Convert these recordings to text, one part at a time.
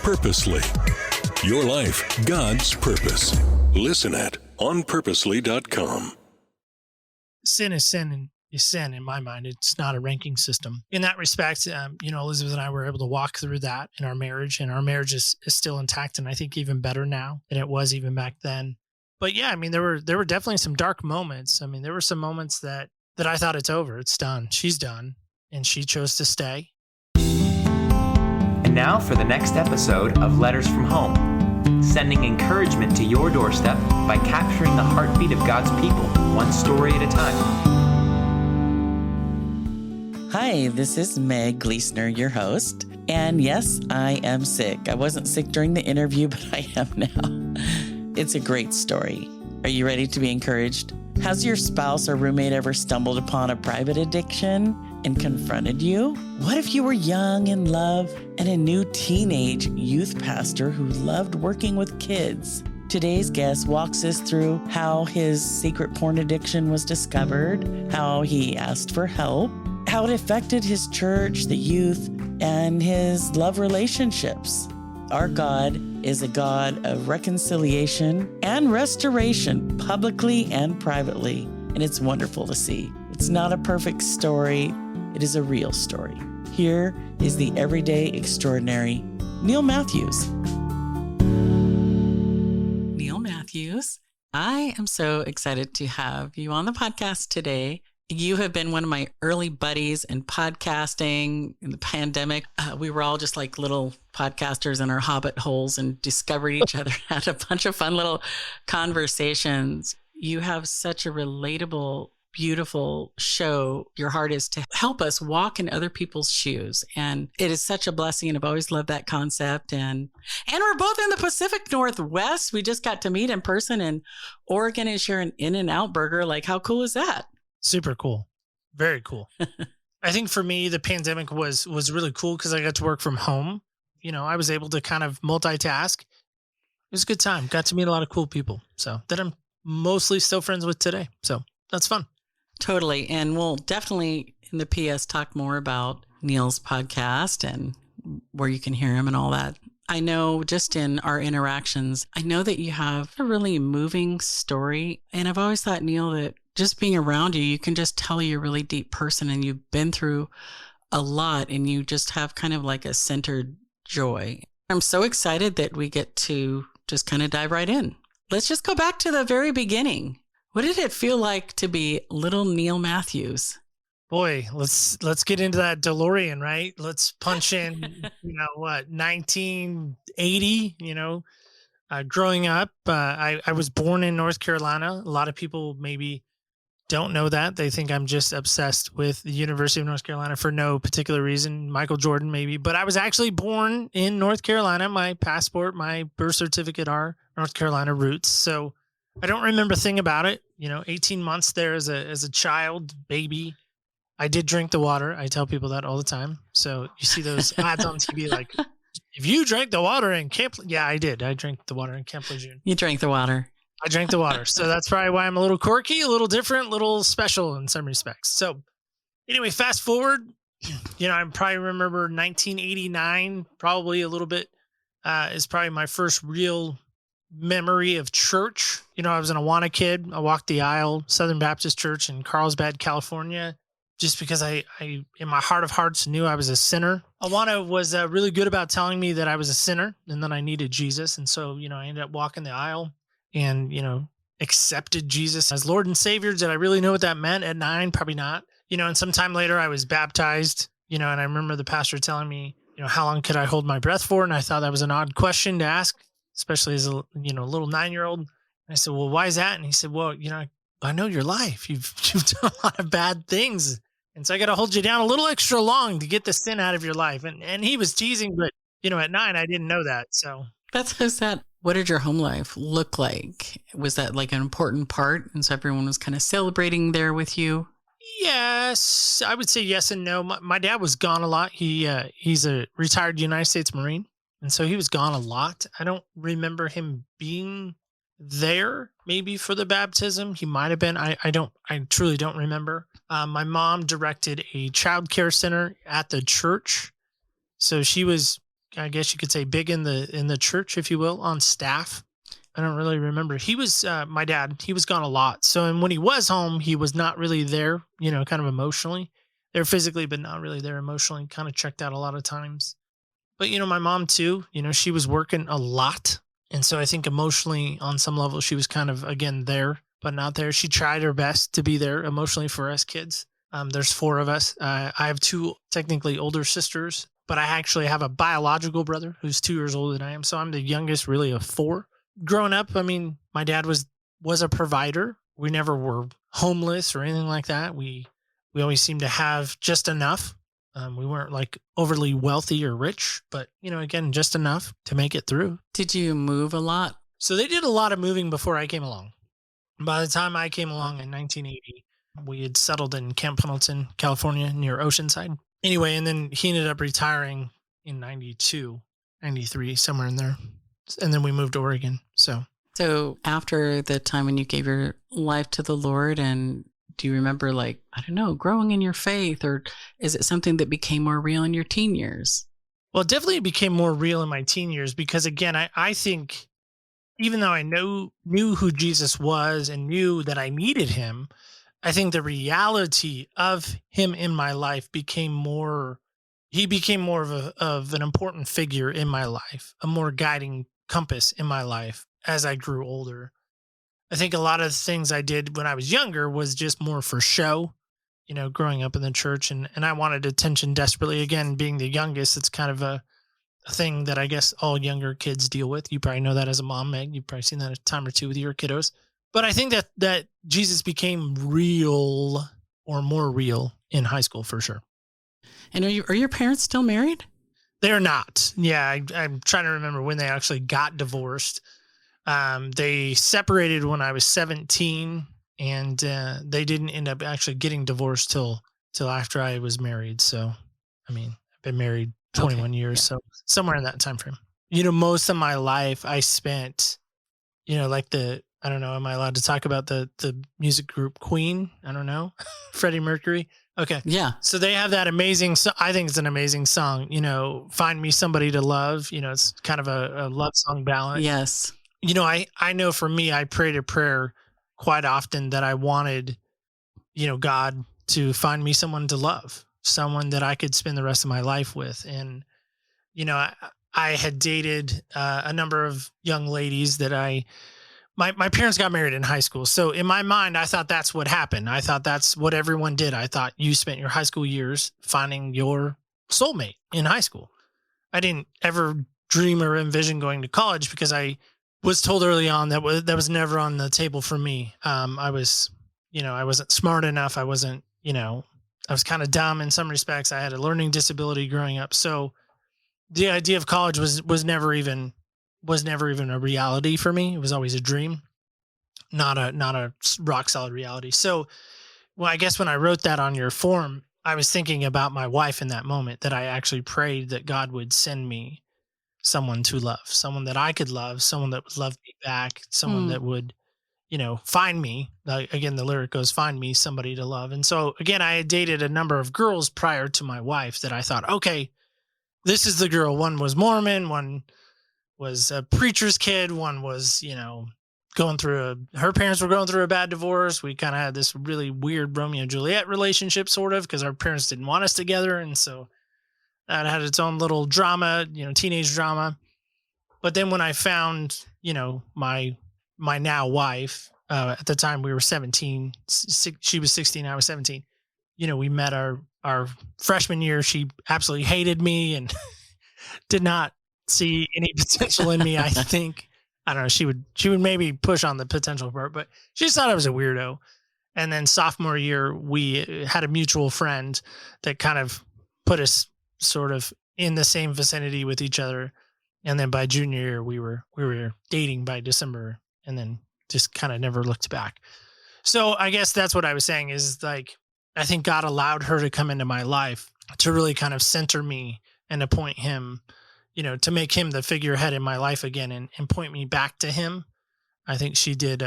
Purposely. Your life, God's purpose. Listen at onpurposely.com. Sin is sin, and is sin in my mind. It's not a ranking system. In that respect, Elizabeth and I were able to walk through that in our marriage, and our marriage is still intact, and I think even better now than it was even back then. But yeah, I mean, there were definitely some dark moments. I mean, there were some moments that I thought it's over, it's done, she's done, and she chose to stay. And now for the next episode of Letters from Home, sending encouragement to your doorstep by capturing the heartbeat of God's people, one story at a time. Hi, this is Meg Gleesner, your host. And yes, I am sick. I wasn't sick during the interview, but I am now. It's a great story. Are you ready to be encouraged? Has your spouse or roommate ever stumbled upon a private addiction and confronted you? What if you were young in love and a new teenage youth pastor who loved working with kids? Today's guest walks us through how his secret porn addiction was discovered, how he asked for help, how it affected his church, the youth, and his love relationships. Our God is a God of reconciliation and restoration, publicly and privately, and it's wonderful to see. It's not a perfect story, it is a real story. Here is the everyday extraordinary Neil Matthews. Neil Matthews, I am so excited to have you on the podcast today. You have been one of my early buddies in podcasting in the pandemic. We were all just like little podcasters in our hobbit holes and discovered each other, had a bunch of fun little conversations. You have such a relatable, beautiful show. Your heart is to help us walk in other people's shoes. And it is such a blessing. And I've always loved that concept. And we're both in the Pacific Northwest. We just got to meet in person in Oregon and share an In-N-Out burger. Like, how cool is that? Super cool. Very cool. I think for me, the pandemic was really cool because I got to work from home. I was able to kind of multitask. It was a good time. Got to meet a lot of cool people. So that I'm mostly still friends with today. So that's fun. Totally. And we'll definitely in the PS talk more about Neil's podcast and where you can hear him and all that. I know just in our interactions, I know that you have a really moving story. And I've always thought, Neil, that just being around you, you can just tell you're a really deep person and you've been through a lot and you just have kind of like a centered joy. I'm so excited that we get to just kind of dive right in. Let's just go back to the very beginning. What did it feel like to be little Neil Matthews? Boy, let's get into that DeLorean, right? Let's punch in, 1980, growing up, I was born in North Carolina. A lot of people maybe don't know that. They think I'm just obsessed with the University of North Carolina for no particular reason. Michael Jordan, maybe. But I was actually born in North Carolina. My passport, my birth certificate are North Carolina roots. So I don't remember a thing about it. 18 months there as a child, baby. I did drink the water. I tell people that all the time. So you see those ads on TV like, if you drank the water in Camp... Yeah, I did. I drank the water in Camp Lejeune. You drank the water. I drank the water. So that's probably why I'm a little quirky, a little different, a little special in some respects. So anyway, fast forward, I probably remember 1989, probably a little bit, is probably my first real memory of church. I was an Awana kid. I walked the aisle, Southern Baptist Church in Carlsbad, California, just because I in my heart of hearts knew I was a sinner. Awana was really good about telling me that I was a sinner and that I needed Jesus. And so, I ended up walking the aisle and, accepted Jesus as Lord and Savior. Did I really know what that meant at 9? Probably not. And sometime later I was baptized, and I remember the pastor telling me, how long could I hold my breath for? And I thought that was an odd question to ask, especially as a little 9-year-old. And I said, well, why is that? And he said, well, I know your life. You've done a lot of bad things. And so I got to hold you down a little extra long to get the sin out of your life. And he was teasing, but, at 9, I didn't know that. So that's so sad. What did your home life look like? Was that like an important part? And so everyone was kind of celebrating there with you? Yes, I would say yes and no. My dad was gone a lot. He's a retired United States Marine. And so he was gone a lot. I don't remember him being there maybe for the baptism. He might have been. I truly don't remember. My mom directed a child care center at the church. So she was I guess you could say, big in the church, if you will, on staff. I don't really remember. He was my dad. He was gone a lot. So, and when he was home, he was not really there. Kind of emotionally, there physically, but not really there emotionally. Kind of checked out a lot of times. But my mom too. She was working a lot, and so I think emotionally, on some level, she was kind of again there, but not there. She tried her best to be there emotionally for us kids. There's four of us. I have two technically older sisters, but I actually have a biological brother who's 2 years older than I am. So I'm the youngest, really, of four. Growing up, I mean, my dad was a provider. We never were homeless or anything like that. We always seemed to have just enough. We weren't like overly wealthy or rich, but again, just enough to make it through. Did you move a lot? So they did a lot of moving before I came along. By the time I came along in 1980, we had settled in Camp Pendleton, California, near Oceanside. Anyway, and then he ended up retiring in 92, 93, somewhere in there. And then we moved to Oregon. So after the time when you gave your life to the Lord, and do you remember, like, I don't know, growing in your faith, or is it something that became more real in your teen years? Well, it definitely became more real in my teen years because, again, I think even though I knew who Jesus was and knew that I needed him, I think the reality of him in my life became more of an important figure in my life, a more guiding compass in my life as I grew older. I think a lot of things I did when I was younger was just more for show, growing up in the church, and I wanted attention desperately. Again, being the youngest, it's kind of a thing that I guess all younger kids deal with. You probably know that as a mom, Meg. You've probably seen that a time or two with your kiddos. But I think that Jesus became real or more real in high school for sure. And are your parents still married? They're not. Yeah, I'm trying to remember when they actually got divorced. They separated when I was 17, and they didn't end up actually getting divorced till after I was married. So, I mean, I've been married 21 years, so somewhere in that time frame. Most of my life I spent, I don't know, am I allowed to talk about the music group Queen? I don't know. Freddie Mercury. Okay. Yeah. So they have that amazing, I think it's an amazing song, Find Me Somebody to Love. It's kind of a love song ballad. Yes. I know for me, I prayed a prayer quite often that I wanted, God to find me someone to love, someone that I could spend the rest of my life with. And, I had dated a number of young ladies that my parents got married in high school. So in my mind, I thought that's what happened. I thought that's what everyone did. I thought you spent your high school years finding your soulmate in high school. I didn't ever dream or envision going to college because I was told early on that was never on the table for me. I was, I wasn't smart enough. I wasn't, I was kind of dumb in some respects. I had a learning disability growing up. So the idea of college was never even a reality for me. It was always a dream, not a rock solid reality. So, well, I guess when I wrote that on your form, I was thinking about my wife in that moment, that I actually prayed that God would send me someone to love, someone that I could love, someone that would love me back, someone that would, find me. Again, the lyric goes, find me somebody to love. And so again, I had dated a number of girls prior to my wife that I thought, okay, this is the girl. One was Mormon, one was a preacher's kid, one was, her parents were going through a bad divorce. We kind of had this really weird Romeo and Juliet relationship, sort of, because our parents didn't want us together. And so that had its own little drama, teenage drama. But then when I found, my now wife, at the time we were 17, she was 16, I was 17. We met our freshman year. She absolutely hated me and did not see any potential in me. I think, I don't know, she would maybe push on the potential part, but she just thought I was a weirdo. And then sophomore year, we had a mutual friend that kind of put us sort of in the same vicinity with each other. And then by junior year, we were dating by December, and then just kind of never looked back. So I guess that's what I was saying is, like, I think God allowed her to come into my life to really kind of center me and to point him, to make him the figurehead in my life again, and point me back to him. I think she did.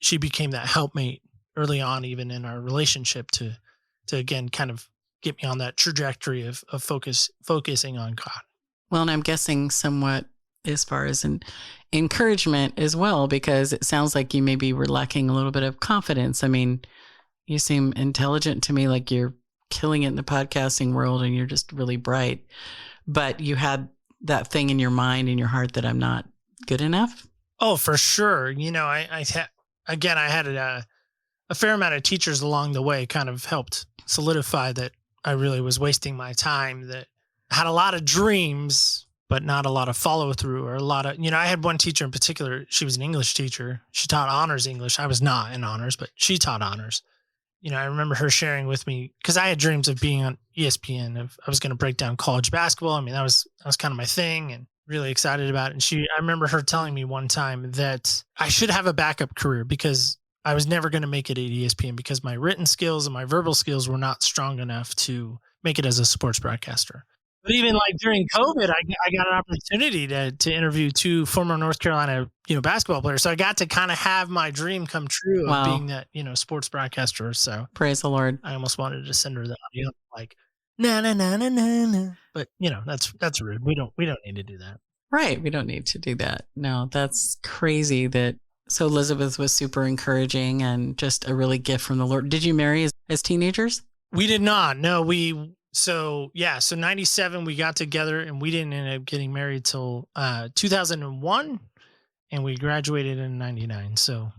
She became that helpmate early on, even in our relationship, to again, kind of get me on that trajectory of focusing on God. Well, and I'm guessing somewhat as far as an encouragement as well, because it sounds like you maybe were lacking a little bit of confidence. I mean, you seem intelligent to me, like you're killing it in the podcasting world and you're just really bright, but you had that thing in your mind and your heart that I'm not good enough. Oh, for sure. I had a fair amount of teachers along the way kind of helped solidify that I really was wasting my time, that I had a lot of dreams, but not a lot of follow through, or a lot of, I had one teacher in particular. She was an English teacher. She taught honors English. I was not in honors, but she taught honors. I remember her sharing with me, because I had dreams of being on ESPN. I was going to break down college basketball. I mean, that was kind of my thing, and really excited about it. And I remember her telling me one time that I should have a backup career because I was never going to make it at ESPN, because my written skills and my verbal skills were not strong enough to make it as a sports broadcaster. But even like during COVID, I got an opportunity to interview two former North Carolina, basketball players. So I got to kind of have my dream come true of being that, sports broadcaster. So praise the Lord. I almost wanted to send her the audio, like, na na na na na na. But that's rude. We don't need to do that. Right. We don't need to do that. No, that's crazy so Elizabeth was super encouraging and just a really gift from the Lord. Did you marry as teenagers? We did not. No, so 97, we got together, and we didn't end up getting married till 2001, and we graduated in 99. So.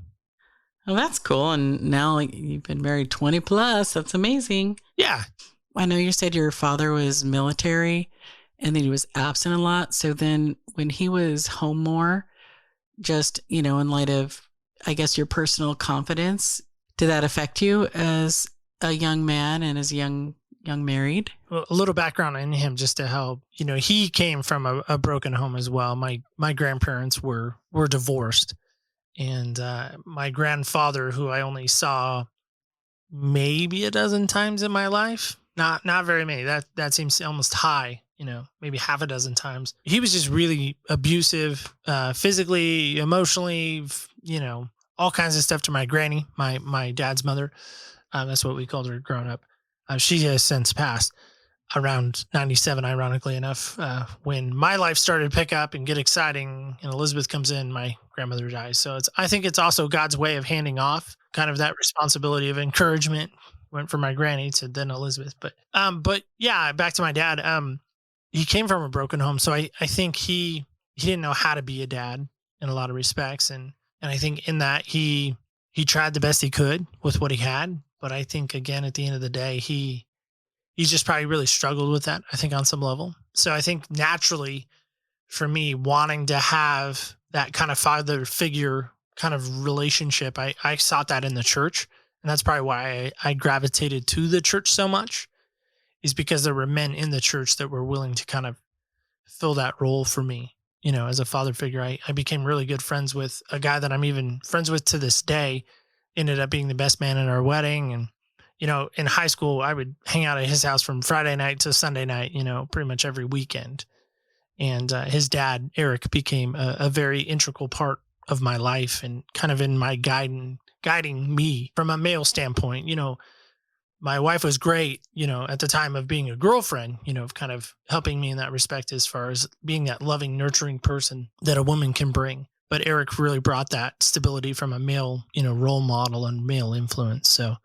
Oh, that's cool. And now you've been married 20 plus. That's amazing. Yeah. I know you said your father was military and then he was absent a lot. So then when he was home more, just, in light of, I guess, your personal confidence, did that affect you as a young man and as young married? Well, a little background on him just to help. He came from a broken home as well. My grandparents were divorced, and my grandfather, who I only saw maybe a dozen times in my life, not very many. That seems almost high. Maybe half a dozen times. He was just really abusive, physically, emotionally, all kinds of stuff to my granny, my dad's mother. That's what we called her growing up. She has since passed around 97, ironically enough. When my life started to pick up and get exciting and Elizabeth comes in, my grandmother dies. So I think it's also God's way of handing off kind of that responsibility of encouragement. Went from my granny to then Elizabeth. But yeah, back to my dad. He came from a broken home. So I think he didn't know how to be a dad in a lot of respects. And I think in that he tried the best he could with what he had. But I think, again, at the end of the day, he just probably really struggled with that, I think, on some level. So I think naturally for me, wanting to have that kind of father figure kind of relationship, I sought that in the church. And that's probably why I gravitated to the church so much, is because there were men in the church that were willing to kind of fill that role for me, as a father figure. I became really good friends with a guy that I'm even friends with to this day, ended up being the best man at our wedding. And, in high school, I would hang out at his house from Friday night to Sunday night, pretty much every weekend. And his dad, Eric, became a very integral part of my life and kind of in my guiding me from a male standpoint. My wife was great, at the time of being a girlfriend, of kind of helping me in that respect as far as being that loving, nurturing person that a woman can bring. But Eric really brought that stability from a male, role model and male influence. So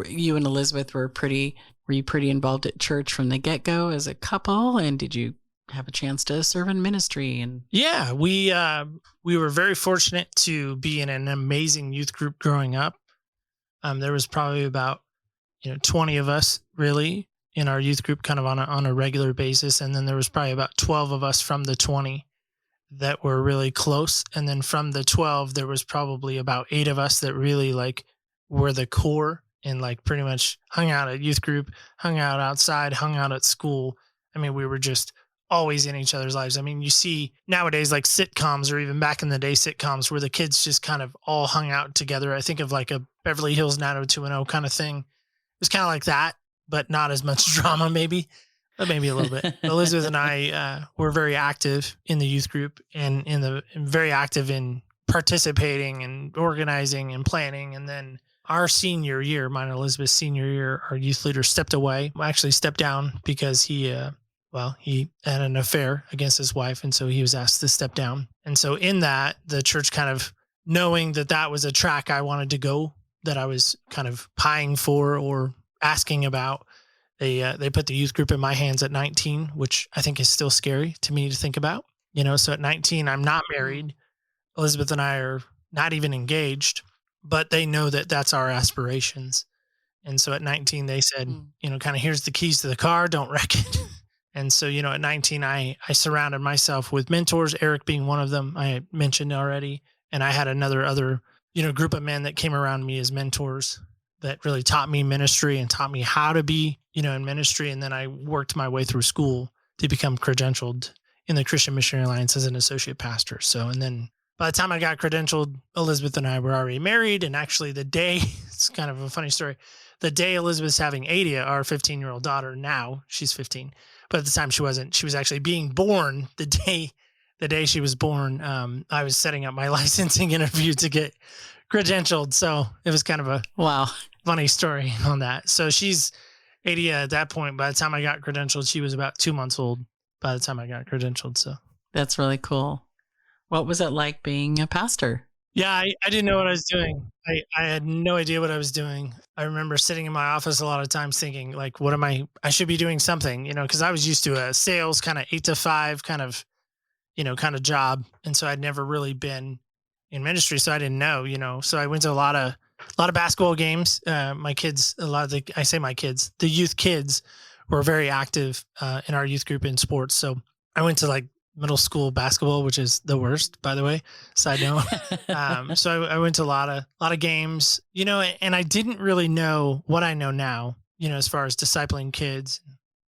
you and Elizabeth were you pretty involved at church from the get-go as a couple? And did you have a chance to serve in ministry? And yeah, we were very fortunate to be in an amazing youth group growing up. There was probably about 20 of us really in our youth group, kind of on a regular basis. And then there was probably about 12 of us from the 20 that were really close. And then from the 12, there was probably about 8 of us that really were the core and pretty much hung out at youth group, hung out outside, hung out at school. I mean, we were just always in each other's lives. I mean, you see nowadays sitcoms, or even back in the day sitcoms, where the kids just kind of all hung out together. I think of a Beverly Hills 90210 kind of thing. It was kind of like that, but not as much drama, maybe, but maybe a little bit. Elizabeth and I were very active in the youth group and very active in participating and organizing and planning. And then our senior year, mine and Elizabeth's senior year, our youth leader stepped away. Actually stepped down because he he had an affair against his wife. And so he was asked to step down. And so in that, the church kind of knowing that that was a track I wanted to go, that I was kind of pieing for or asking about, they put the youth group in my hands at 19, which I think is still scary to me to think about. So at 19, I'm not married. Elizabeth and I are not even engaged, but they know that that's our aspirations. And so at 19, they said, kind of, here's the keys to the car, don't wreck it. And so, at 19, I surrounded myself with mentors, Eric being one of them I had mentioned already. And I had other group of men that came around me as mentors that really taught me ministry and taught me how to be, in ministry. And then I worked my way through school to become credentialed in the Christian Missionary Alliance as an associate pastor. So, and then by the time I got credentialed, Elizabeth and I were already married. And actually the day, it's kind of a funny story, the day Elizabeth's having Adia, our 15-year-old daughter, now she's 15, but at the time she wasn't, she was actually being born the day she was born. I was setting up my licensing interview to get credentialed. So it was kind of a funny story on that. So she's Adia at that point. By the time I got credentialed, she was about 2 months old by the time I got credentialed. So that's really cool. What was it like being a pastor? Yeah, I didn't know what I was doing. I had no idea what I was doing. I remember sitting in my office a lot of times thinking, like, what am I should be doing something, because I was used to a sales kind of 8 to 5 kind of job. And so I'd never really been in ministry. So I didn't know, so I went to a lot of basketball games. My kids, the youth kids were very active in our youth group in sports. So I went to like middle school basketball, which is the worst, by the way, side note. So I went to a lot of games, and I didn't really know what I know now, as far as discipling kids.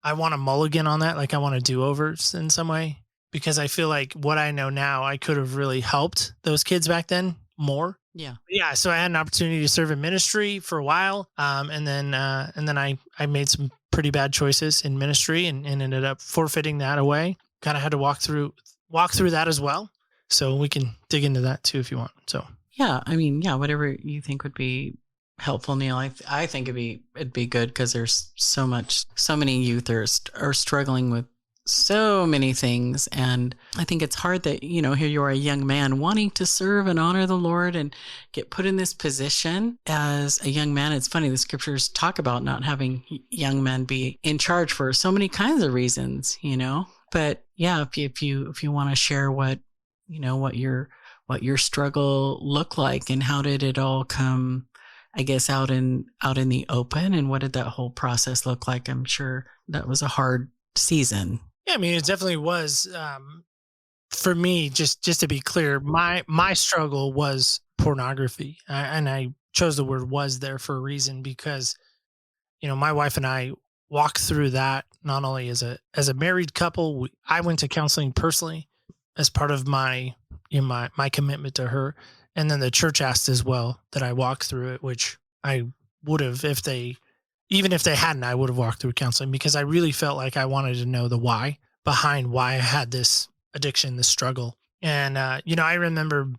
I want a mulligan on that. Like I want to do overs in some way, because I feel like what I know now, I could have really helped those kids back then more. Yeah. Yeah. So I had an opportunity to serve in ministry for a while. And then I made some pretty bad choices in ministry and ended up forfeiting that away. Kind of had to walk through that as well. So we can dig into that too, if you want. So, yeah, whatever you think would be helpful, Neil. I think it'd be good, because there's so many youth are struggling with so many things. And I think it's hard that, here you are, a young man wanting to serve and honor the Lord and get put in this position as a young man. It's funny, the scriptures talk about not having young men be in charge for so many kinds of reasons, But yeah, if you want to share what your struggle looked like, and how did it all come, I guess, out in the open, and what did that whole process look like? I'm sure that was a hard season. Yeah, I mean, it definitely was. For me, just to be clear, my struggle was pornography, and I chose the word "was" there for a reason, because my wife and I walked through that not only as a married couple. I went to counseling personally as part of my my commitment to her, and then the church asked as well that I walk through it, which I would have even if they hadn't. I would have walked through counseling, because I really felt like I wanted to know the why behind why I had this addiction, this struggle. And I remember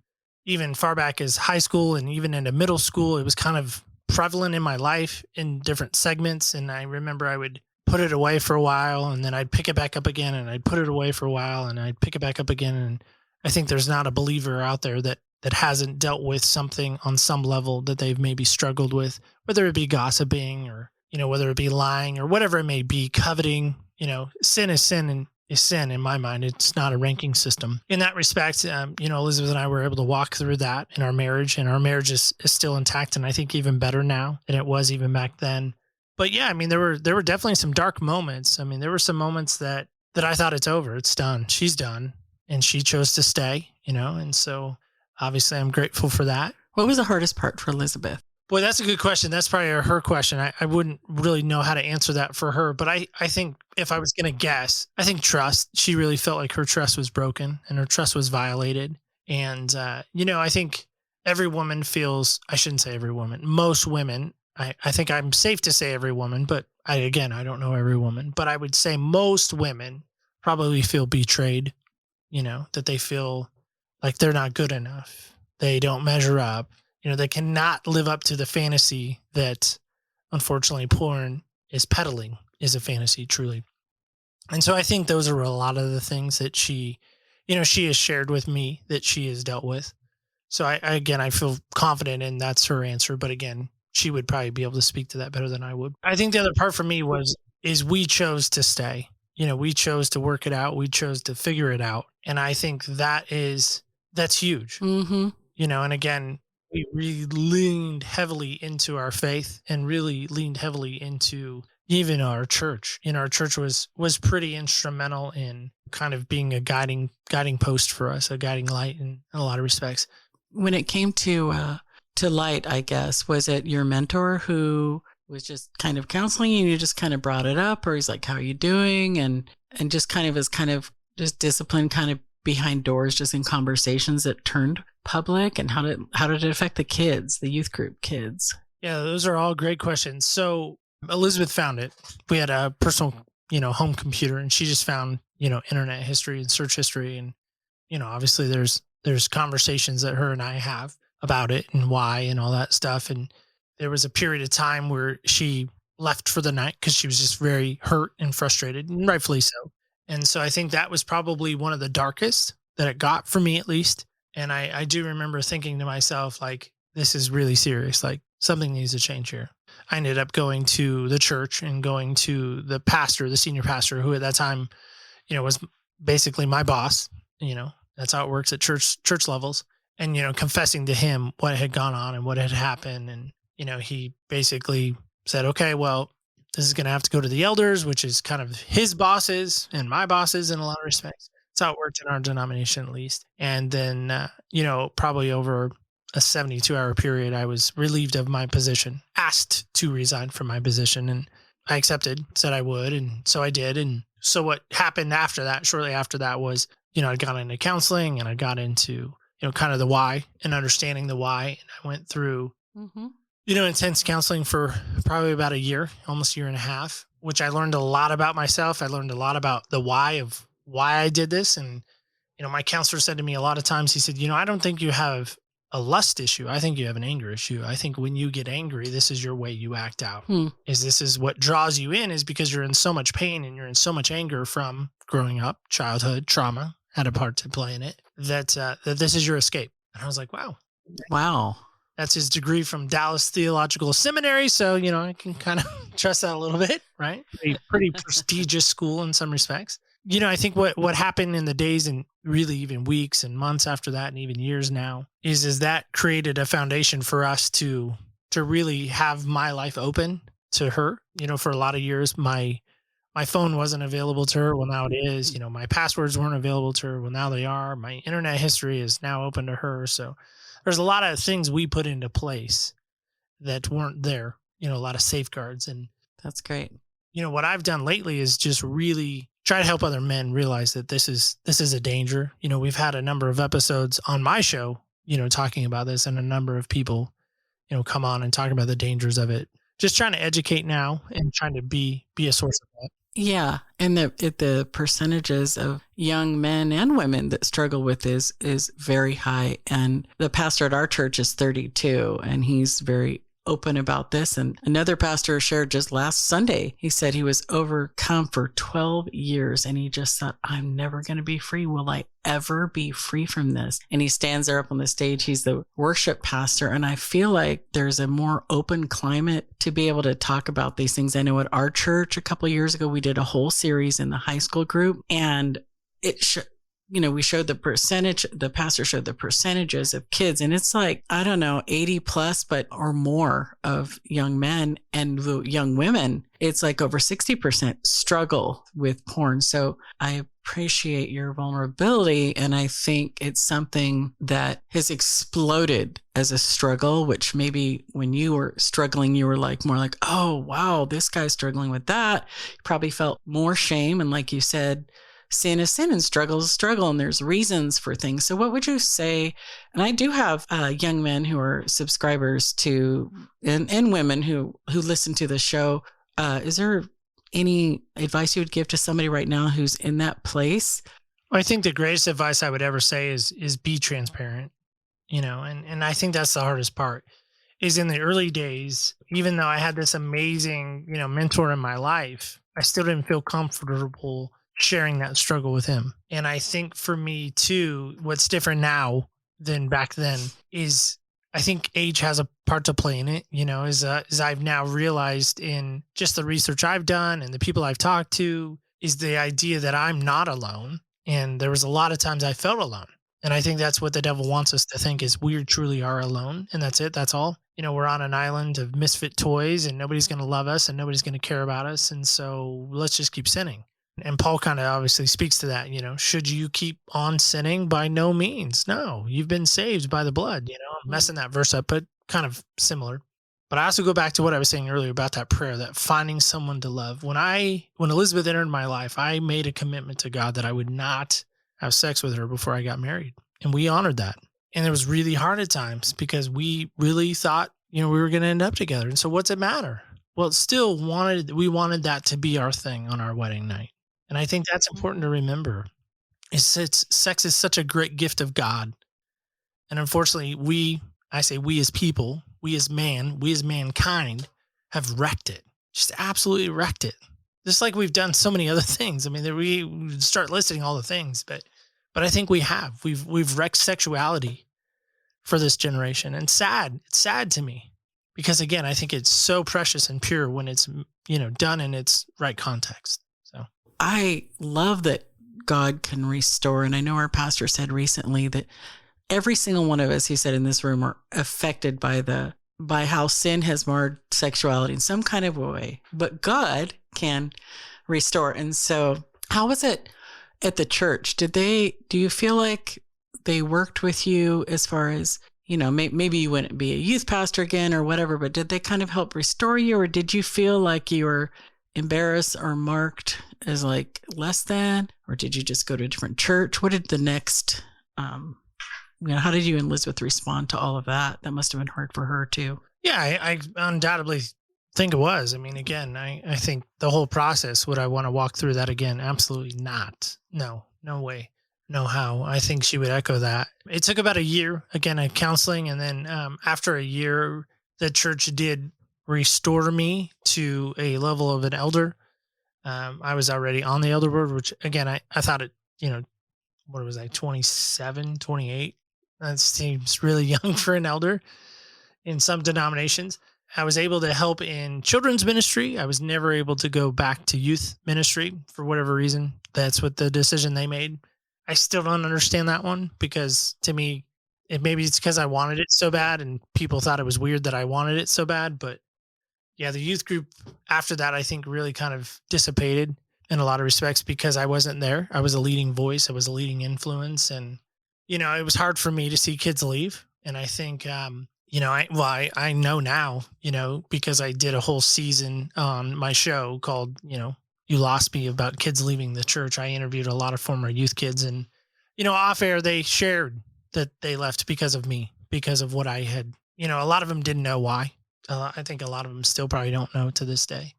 even far back as high school and even into middle school, it was kind of prevalent in my life in different segments. And I remember I would put it away for a while, and then I'd pick it back up again, and I'd put it away for a while, and I'd pick it back up again. And I think there's not a believer out there that hasn't dealt with something on some level that they've maybe struggled with, whether it be gossiping or, whether it be lying or whatever it may be, coveting. Sin is sin, and is sin in my mind. It's not a ranking system. In that respect, Elizabeth and I were able to walk through that in our marriage, and our marriage is still intact, and I think even better now than it was even back then. But yeah, I mean, there were definitely some dark moments. I mean, there were some moments that I thought it's over, it's done, she's done, and she chose to stay, and so obviously I'm grateful for that. What was the hardest part for Elizabeth? Boy, that's a good question. That's probably her question. I wouldn't really know how to answer that for her, but I think if I was going to guess, I think trust. She really felt like her trust was broken and her trust was violated. And, I think every woman feels, I shouldn't say every woman, most women, I think I'm safe to say every woman, but I don't know every woman, but I would say most women probably feel betrayed, that they feel like they're not good enough. They don't measure up. They cannot live up to the fantasy that, unfortunately, porn is peddling, is a fantasy, truly. And so I think those are a lot of the things that she has shared with me that she has dealt with. So again, I feel confident in that's her answer. But again, she would probably be able to speak to that better than I would. I think the other part for me is we chose to stay. We chose to work it out. We chose to figure it out. And I think that's huge. Mm-hmm. And again, we really leaned heavily into our faith and really leaned heavily into even our church. Our church was pretty instrumental in kind of being a guiding post for us, a guiding light in a lot of respects. When it came to light, I guess, was it your mentor who was just kind of counseling you and you just kind of brought it up, or he's like, how are you doing? And just kind of as kind of just discipline kind of behind doors, just in conversations that turned public? And how did it affect the kids, the youth group kids? Yeah, those are all great questions. So Elizabeth found it. We had a personal, home computer, and she just found, internet history and search history. And, obviously there's conversations that her and I have about it and why and all that stuff. And there was a period of time where she left for the night because she was just very hurt and frustrated, and rightfully so. And so I think that was probably one of the darkest that it got for me, at least. And I do remember thinking to myself, like, this is really serious. Like, something needs to change here. I ended up going to the church and going to the pastor, the senior pastor, who at that time, was basically my boss. That's how it works at church levels. And, confessing to him what had gone on and what had happened. And, he basically said, okay, well, this is going to have to go to the elders, which is kind of his bosses and my bosses in a lot of respects. That's how it worked in our denomination, at least. And then, probably over a 72-hour period, I was relieved of my position, asked to resign from my position. And I accepted, said I would. And so I did. And so what happened after that, shortly after that, was, I got into counseling and I got into, kind of the why and understanding the why. And I went through, intense counseling for probably about a year, almost a year and a half, which I learned a lot about myself. I learned a lot about the why of why I did this. And, my counselor said to me a lot of times, he said, I don't think you have a lust issue. I think you have an anger issue. I think when you get angry, this is your way you act out. This is what draws you in, is because you're in so much pain and you're in so much anger from growing up, childhood trauma had a part to play in it, that this is your escape. And I was like, wow. That's his degree from Dallas Theological Seminary. So, I can kind of trust that a little bit, right? A pretty prestigious school in some respects. I think what happened in the days and really even weeks and months after that and even years now is that created a foundation for us to really have my life open to her. For a lot of years, my phone wasn't available to her. Well, now it is. My passwords weren't available to her. Well, now they are. My internet history is now open to her. So there's a lot of things we put into place that weren't there, a lot of safeguards. And that's great. What I've done lately is just really try to help other men realize that this is a danger. We've had a number of episodes on my show, talking about this, and a number of people, come on and talk about the dangers of it. Just trying to educate now and trying to be a source of that. Yeah. And the percentages of young men and women that struggle with this is very high. And the pastor at our church is 32, and he's very open about this. And another pastor shared just last Sunday, he said he was overcome for 12 years and he just thought, I'm never going to be free. Will I ever be free from this? And he stands there up on the stage. He's the worship pastor. And I feel like there's a more open climate to be able to talk about these things. I know at our church a couple of years ago, we did a whole series in the high school group, and we showed the pastor showed the percentages of kids, and it's like, I don't know, 80 plus, or more of young men, and the young women, it's like over 60% struggle with porn. So I appreciate your vulnerability. And I think it's something that has exploded as a struggle, which maybe when you were struggling, you were more like, oh, wow, this guy's struggling with that. You probably felt more shame. And like you said, sin is sin and struggle is struggle, and there's reasons for things. So what would you say? And I do have young men who are subscribers to, and women who listen to the show. Is there any advice you would give to somebody right now who's in that place? Well, I think the greatest advice I would ever say is be transparent, and I think that's the hardest part, is in the early days, even though I had this amazing, mentor in my life, I still didn't feel comfortable sharing that struggle with him. And I think for me too, what's different now than back then is I think age has a part to play in it, as I've now realized in just the research I've done and the people I've talked to, is the idea that I'm not alone. And there was a lot of times I felt alone. And I think that's what the devil wants us to think, is we truly are alone. And that's it. That's all. We're on an island of misfit toys and nobody's going to love us and nobody's going to care about us. And so let's just keep sinning. And Paul kind of obviously speaks to that, should you keep on sinning? By no means. No, you've been saved by the blood. I'm messing that verse up, but kind of similar. But I also go back to what I was saying earlier about that prayer, that finding someone to love. When Elizabeth entered my life, I made a commitment to God that I would not have sex with her before I got married. And we honored that. And it was really hard at times because we really thought, we were going to end up together. And so what's it matter? Well, we wanted that to be our thing on our wedding night. And I think that's important to remember. Sex is such a great gift of God. And unfortunately, we as people, we as mankind have wrecked it. Just absolutely wrecked it. Just like we've done so many other things. I mean, we start listing all the things, but I think we have. We've wrecked sexuality for this generation. And it's sad to me because, again, I think it's so precious and pure when it's, done in its right context. So I love that God can restore. And I know our pastor said recently that every single one of us, he said in this room, are affected by how sin has marred sexuality in some kind of way, but God can restore. And so how was it at the church? Do you feel like they worked with you as far as, maybe you wouldn't be a youth pastor again or whatever, but did they kind of help restore you, or did you feel like you were embarrassed or marked as like less than, or did you just go to a different church? What did the next, how did you and Elizabeth respond to all of that? That must have been hard for her too. Yeah, I undoubtedly think it was. I mean, again, I think the whole process, would I want to walk through that again? Absolutely not. No way. No how. I think she would echo that. It took about a year, again, of counseling. And then after a year, the church did restore me to a level of an elder. I was already on the elder board, which again, I thought it, what was I, 27, 28? That seems really young for an elder in some denominations. I was able to help in children's ministry. I was never able to go back to youth ministry for whatever reason. That's what the decision they made. I still don't understand that one, because to me, maybe it's because I wanted it so bad and people thought it was weird that I wanted it so bad. But yeah, the youth group after that, I think really kind of dissipated in a lot of respects because I wasn't there. I was a leading voice. I was a leading influence. And, it was hard for me to see kids leave. And I think, I know now, because I did a whole season on my show called, You Lost Me, about kids leaving the church. I interviewed a lot of former youth kids, and, off air, they shared that they left because of me, because of what I had, a lot of them didn't know why. I think a lot of them still probably don't know to this day.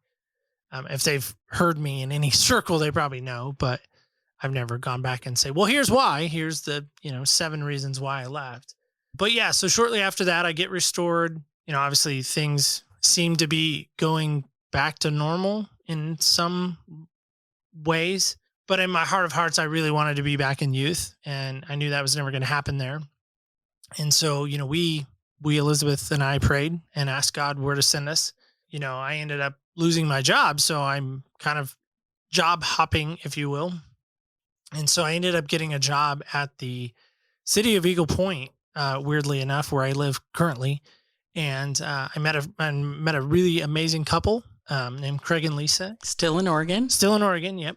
If they've heard me in any circle, they probably know, but I've never gone back and say, well, here's why. Here's the, 7 reasons why I left. But yeah, so shortly after that, I get restored. Obviously things seem to be going back to normal in some ways. But in my heart of hearts, I really wanted to be back in youth. And I knew that was never going to happen there. And so, we, Elizabeth and I, prayed and asked God where to send us. I ended up losing my job. So I'm kind of job hopping, if you will. And so I ended up getting a job at the city of Eagle Point, weirdly enough, where I live currently. And I met a really amazing couple named Craig and Lisa. Still in Oregon, yep.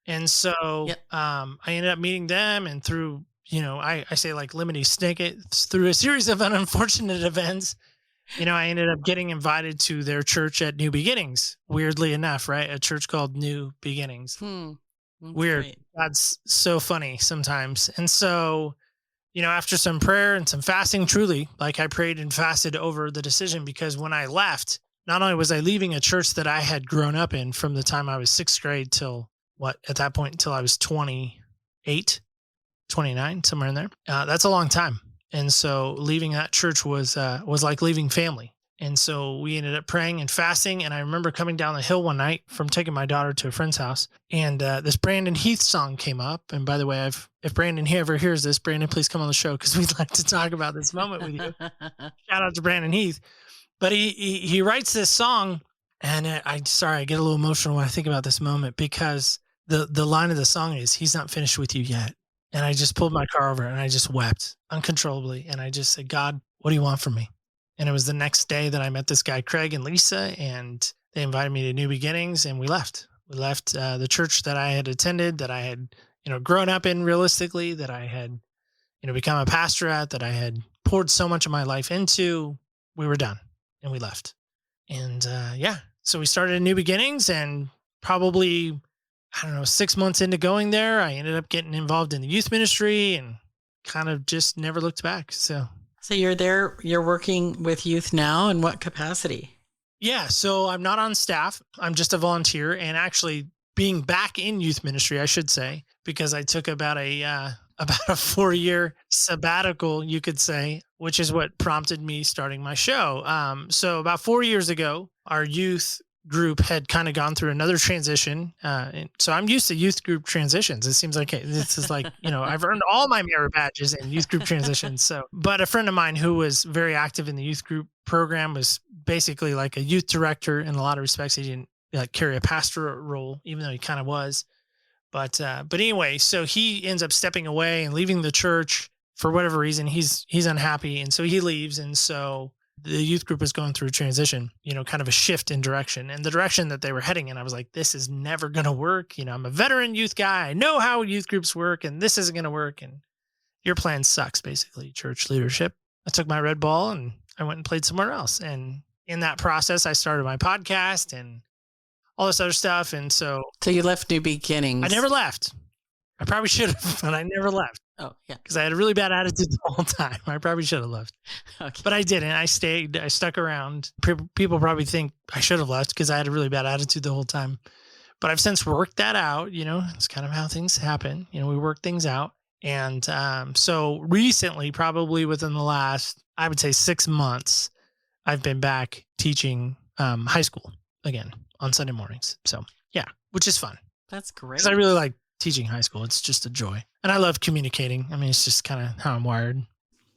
And so yep. I ended up meeting them, and through, I say like lemony snicket, through a series of unfortunate events, I ended up getting invited to their church at New Beginnings, weirdly enough, right? A church called New Beginnings. Weird. Great. That's so funny sometimes. And so, after some prayer and some fasting, truly, like I prayed and fasted over the decision, because when I left, not only was I leaving a church that I had grown up in from the time I was 6th grade till I was 28, 29, somewhere in there. That's a long time. And so leaving that church was like leaving family. And so we ended up praying and fasting. And I remember coming down the hill one night from taking my daughter to a friend's house. And this Brandon Heath song came up. And by the way, if Brandon ever hears this, Brandon, please come on the show because we'd like to talk about this moment with you. Shout out to Brandon Heath. But he writes this song. And I get a little emotional when I think about this moment because the line of the song is, "He's not finished with you yet." And I just pulled my car over and I just wept uncontrollably. And I just said, "God, what do you want from me?" And it was the next day that I met this guy, Craig and Lisa, and they invited me to New Beginnings, and we left. We left the church that I had attended, that I had, grown up in realistically, that I had, become a pastor at, that I had poured so much of my life into. We were done and we left. And so we started a New Beginnings, and probably, 6 months into going there, I ended up getting involved in the youth ministry and kind of just never looked back. So you're working with youth now. In what capacity? Yeah. So I'm not on staff. I'm just a volunteer, and actually being back in youth ministry, I should say, because I took about a 4-year sabbatical, you could say, which is what prompted me starting my show. So about 4 years ago, our youth group had kind of gone through another transition. And so I'm used to youth group transitions. It seems like this is like, I've earned all my merit badges in youth group transitions. So, but a friend of mine who was very active in the youth group program was basically like a youth director in a lot of respects. He didn't carry a pastoral role, even though he kind of was. But anyway, so he ends up stepping away and leaving the church for whatever reason. He's unhappy. And so he leaves. And so the youth group is going through a transition, kind of a shift in direction, and the direction that they were heading in. I was like, this is never going to work. I'm a veteran youth guy. I know how youth groups work, and this isn't going to work. And your plan sucks, basically, church leadership. I took my red ball and I went and played somewhere else. And in that process, I started my podcast and all this other stuff. And so you left New Beginnings. I never left. I probably should have, but I never left. Oh, yeah. Because I had a really bad attitude the whole time. I probably should have left. Okay. But I didn't. I stayed. I stuck around. People probably think I should have left because I had a really bad attitude the whole time. But I've since worked that out. It's kind of how things happen. We work things out. And so recently, probably within the last, I would say 6 months, I've been back teaching high school again on Sunday mornings. So, yeah, which is fun. That's great. Because I really like teaching high school. It's just a joy. And I love communicating. I mean, it's just kind of how I'm wired.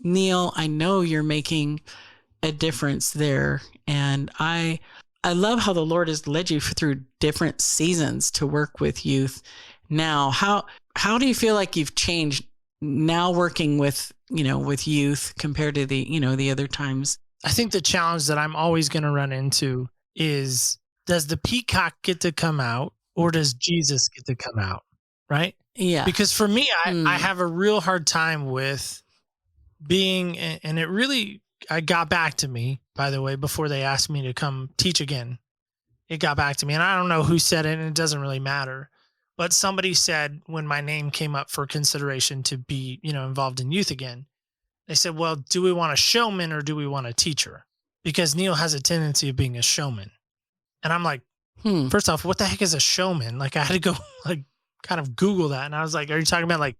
Neil, I know you're making a difference there. And I love how the Lord has led you through different seasons to work with youth. Now, how do you feel like you've changed now working with youth compared to the other times? I think the challenge that I'm always going to run into is, does the peacock get to come out or does Jesus get to come out? Right? Yeah. Because for me, I have a real hard time with being, and it got back to me, by the way, before they asked me to come teach again. It got back to me, and I don't know who said it, and it doesn't really matter. But somebody said when my name came up for consideration to be, involved in youth again, they said, well, do we want a showman or do we want a teacher? Because Neil has a tendency of being a showman. And I'm like, first off, what the heck is a showman? Like, I had to go kind of Google that. And I was like, are you talking about like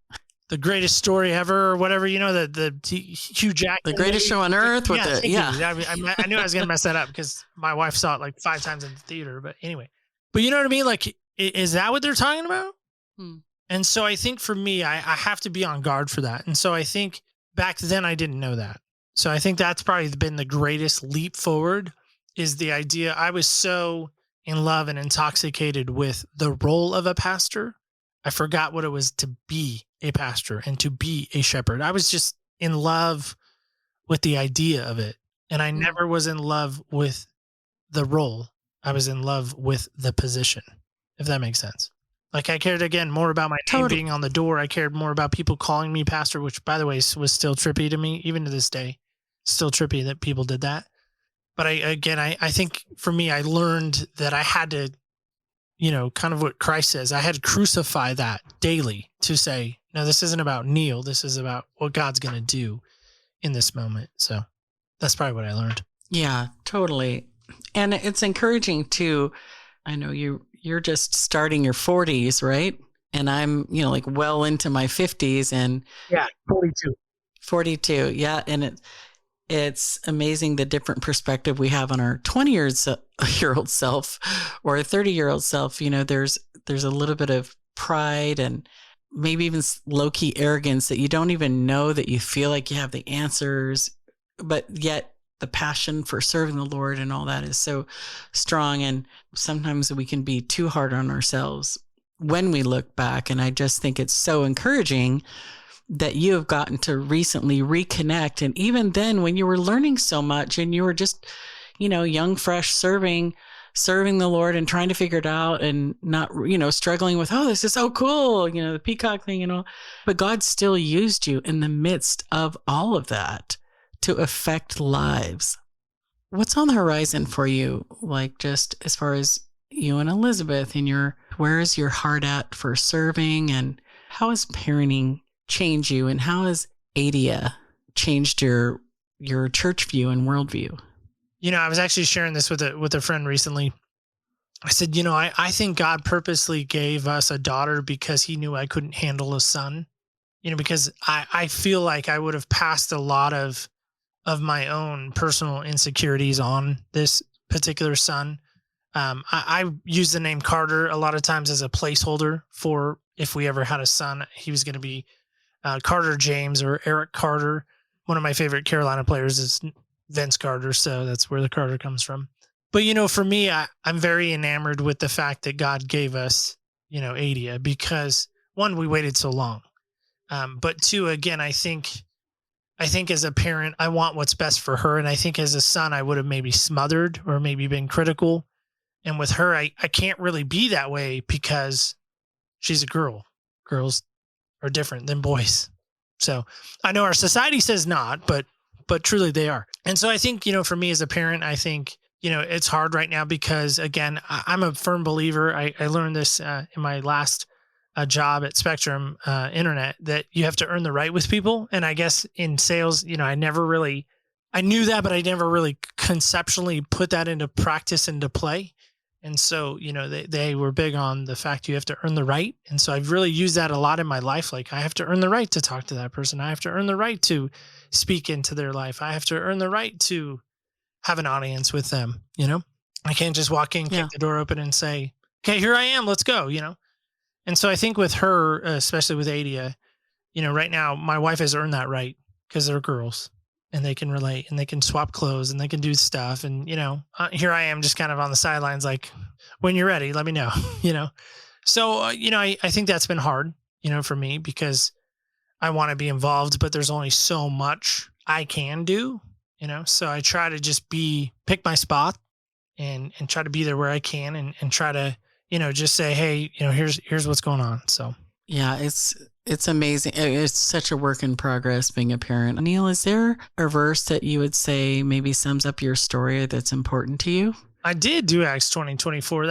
the greatest story ever or whatever, the Hugh Jackman, the greatest show on earth with I knew I was going to mess that up because my wife saw it like 5 times in the theater, but anyway, but you know what I mean? Like, is that what they're talking about? And so I think for me, I have to be on guard for that. And so I think back then I didn't know that. So I think that's probably been the greatest leap forward, is the idea. I was so in love and intoxicated with the role of a pastor, I forgot what it was to be a pastor and to be a shepherd. I was just in love with the idea of it. And I never was in love with the role. I was in love with the position, if that makes sense. Like, I cared, again, more about my name being on the door. I cared more about people calling me pastor, which, by the way, was still trippy to me, even to this day. Still trippy that people did that. But I think for me, I learned that I had to, kind of what Christ says, I had to crucify that daily to say, no, this isn't about Neil. This is about what God's going to do in this moment. So that's probably what I learned. Yeah, totally. And it's encouraging too. I know you're just starting your 40s, right? And I'm, like well into my 50s and 42. 42. Yeah. And It's amazing the different perspective we have on our 20-year-old self or a 30-year-old self. There's a little bit of pride and maybe even low-key arrogance that you don't even know that you feel like you have the answers, but yet the passion for serving the Lord and all that is so strong. And sometimes we can be too hard on ourselves when we look back. And I just think it's so encouraging that you have gotten to recently reconnect. And even then, when you were learning so much and you were just, young, fresh, serving the Lord and trying to figure it out and not, struggling with, oh, this is so cool, the peacock thing and all. But God still used you in the midst of all of that to affect lives. What's on the horizon for you? Like, just as far as you and Elizabeth and where is your heart at for serving, and how has parenting changed you, and how has Adia changed your church view and worldview? I was actually sharing this with a friend recently. I said, I think God purposely gave us a daughter because he knew I couldn't handle a son, because I feel like I would have passed a lot of my own personal insecurities on this particular son. I use the name Carter a lot of times as a placeholder for if we ever had a son, he was going to be Carter James or Eric Carter. One of my favorite Carolina players is Vince Carter, so that's where the Carter comes from. But, for me, I'm very enamored with the fact that God gave us, Adia, because one, we waited so long. But two, again, I think as a parent, I want what's best for her. And I think as a son, I would have maybe smothered or maybe been critical. And with her, I can't really be that way because she's a girl. Girls are different than boys. So I know our society says not, but truly they are. And so I think, for me as a parent, I think, it's hard right now because, again, I'm a firm believer. I learned this in my last job at Spectrum Internet, that you have to earn the right with people. And I guess in sales, I knew that, but I never really conceptually put that into practice, into play. And so, they were big on the fact you have to earn the right. And so I've really used that a lot in my life. Like, I have to earn the right to talk to that person. I have to earn the right to speak into their life. I have to earn the right to have an audience with them. I can't just walk in, kick the door open and say, okay, here I am, let's go, And so I think with her, especially with Adia, right now my wife has earned that right because they're girls. And they can relate and they can swap clothes and they can do stuff. And, here I am just kind of on the sidelines, like, when you're ready, let me know, So, I think that's been hard, for me because I want to be involved, but there's only so much I can do, So I try to just pick my spot and try to be there where I can and try to, just say, hey, here's what's going on. So, yeah, it's amazing. It's such a work in progress being a parent. Neil, is there a verse that you would say maybe sums up your story that's important to you? I did do Acts 20:24.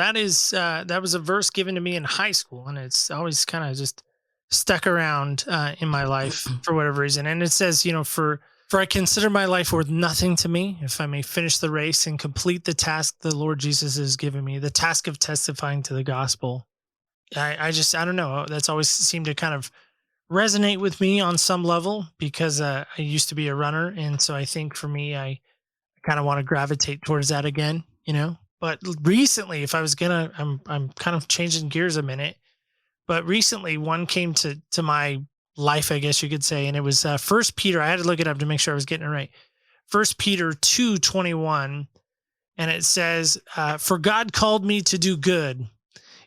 That was a verse given to me in high school, and it's always kind of just stuck around in my life for whatever reason. And it says, for I consider my life worth nothing to me if I may finish the race and complete the task the Lord Jesus has given me, the task of testifying to the gospel. I don't know. That's always seemed to kind of resonate with me on some level because I used to be a runner. And so I think for me, I kind of want to gravitate towards that again, But recently, if I was I'm kind of changing gears a minute. But recently, one came to my life, I guess you could say, and it was 1 Peter. I had to look it up to make sure I was getting it right. 1 Peter 2:21, and it says, "For God called me to do good,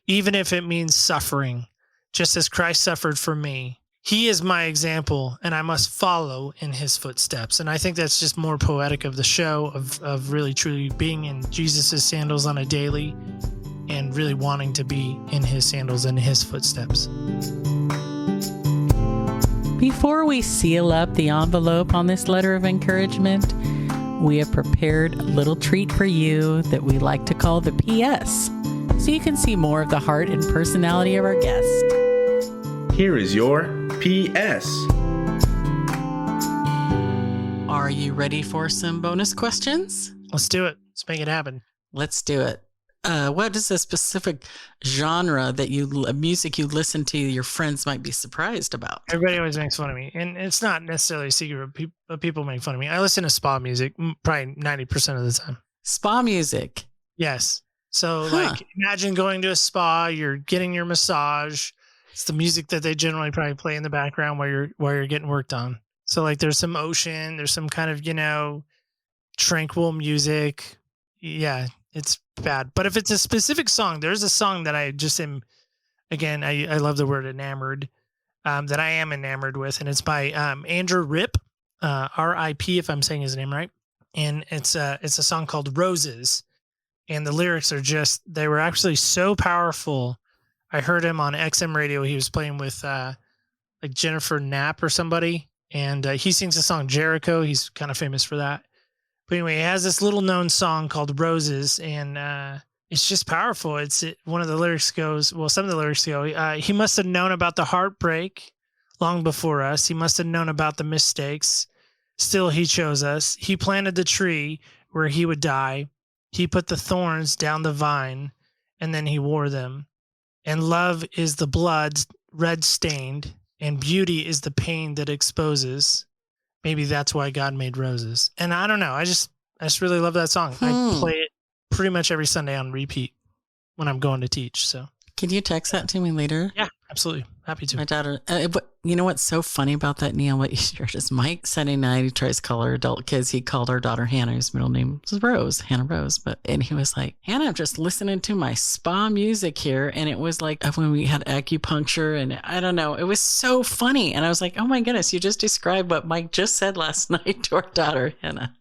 even if it means suffering, just as Christ suffered for me. He is my example, and I must follow in his footsteps." And I think that's just more poetic of the show of really truly being in Jesus's sandals on a daily and really wanting to be in his sandals and his footsteps. Before we seal up the envelope on this letter of encouragement, we have prepared a little treat for you that we like to call the PS, so you can see more of the heart and personality of our guest. Here is your PS. Are you ready for some bonus questions? Let's do it. Let's make it happen. Let's do it. what is a specific genre that music you listen to your friends might be surprised about? Everybody always makes fun of me, and it's not necessarily a secret, but people make fun of me. I listen to spa music probably 90% of the time. Spa music. Yes. So like imagine going to a spa, you're getting your massage. It's the music that they generally probably play in the background while you're getting worked on. So like there's some ocean, there's some kind of, tranquil music. Yeah, it's bad. But if it's a specific song, there's a song that I just am, again, I love the word enamored, that I am enamored with. And it's by Andrew Ripp, R-I-P, if I'm saying his name right. And it's a song called Roses. And the lyrics are they were actually so powerful. I heard him on XM radio. He was playing with like Jennifer Knapp or somebody. And he sings the song Jericho. He's kind of famous for that. But anyway, he has this little known song called Roses, and it's just powerful. One of the lyrics goes, some of the lyrics go, he must have known about the heartbreak long before us. He must have known about the mistakes. Still, he chose us. He planted the tree where he would die. He put the thorns down the vine, and then he wore them. And love is the blood red stained, and beauty is the pain that exposes. Maybe that's why God made roses. And I don't know. I just really love that song. I play it pretty much every Sunday on repeat when I'm going to teach. So can you text that to me later? Yeah, absolutely. Happy to. My daughter, but you know what's so funny about that, Neil? What you shared is Mike Sunday night, he tries to call our adult kids. He called our daughter Hannah, whose middle name was Rose, Hannah Rose. And he was like, Hannah, I'm just listening to my spa music here. And it was like when we had acupuncture, and I don't know, it was so funny. And I was like, oh my goodness, you just described what Mike just said last night to our daughter, Hannah.